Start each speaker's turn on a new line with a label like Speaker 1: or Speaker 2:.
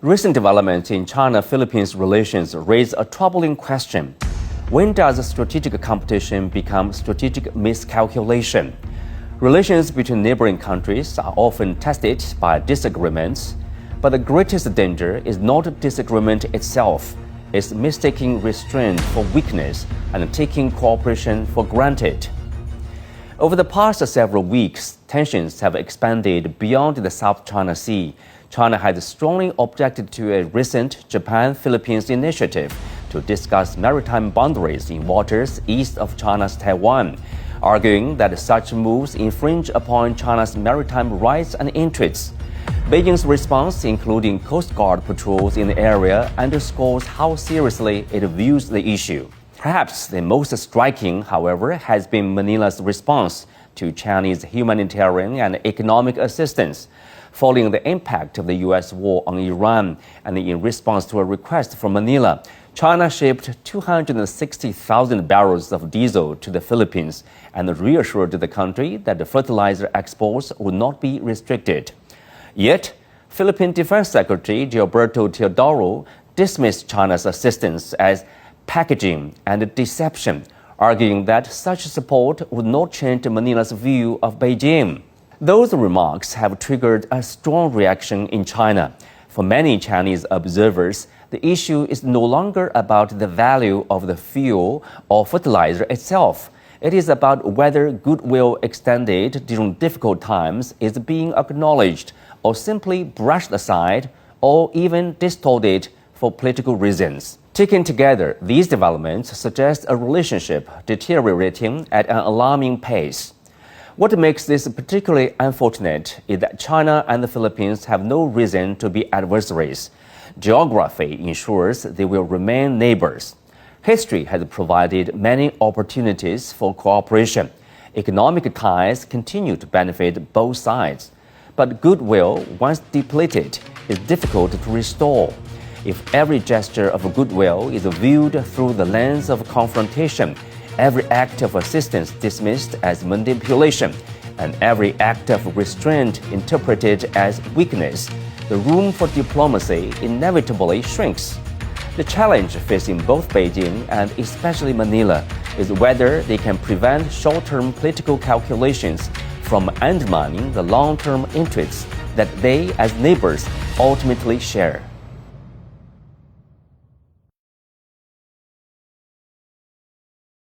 Speaker 1: Recent developments in China-Philippines relations raise a troubling question. When does strategic competition become strategic miscalculation? Relations between neighboring countries are often tested by disagreements, but the greatest danger is not disagreement itself. It's mistaking restraint for weakness and taking cooperation for granted. Over the past several weeks, tensions have expanded beyond the South China Sea. China has strongly objected to a recent Japan-Philippines initiative to discuss maritime boundaries in waters east of China's Taiwan, arguing that such moves infringe upon China's maritime rights and interests. Beijing's response, including Coast Guard patrols in the area, underscores how seriously it views the issue. Perhaps the most striking, however, has been Manila's response to Chinese humanitarian and economic assistance. Following the impact of the U.S. war on Iran and in response to a request from Manila, China shipped 260,000 barrels of diesel to the Philippines and reassured the country that the fertilizer exports would not be restricted. Yet, Philippine Defense Secretary Gilberto Teodoro dismissed China's assistance as packaging and deception, arguing that such support would not change Manila's view of Beijing. Those remarks have triggered a strong reaction in China. For many Chinese observers, the issue is no longer about the value of the fuel or fertilizer itself. It is about whether goodwill extended during difficult times is being acknowledged or simply brushed aside or even distorted for political reasons. Taken together, these developments suggest a relationship deteriorating at an alarming pace. What makes this particularly unfortunate is that China and the Philippines have no reason to be adversaries. Geography ensures they will remain neighbors. History has provided many opportunities for cooperation. Economic ties continue to benefit both sides. But goodwill, once depleted, is difficult to restore. If every gesture of goodwill is viewed through the lens of confrontation, every act of assistance dismissed as manipulation, and every act of restraint interpreted as weakness, the room for diplomacy inevitably shrinks. The challenge facing both Beijing and especially Manila is whether they can prevent short-term political calculations from undermining the long-term interests that they, as neighbors, ultimately share.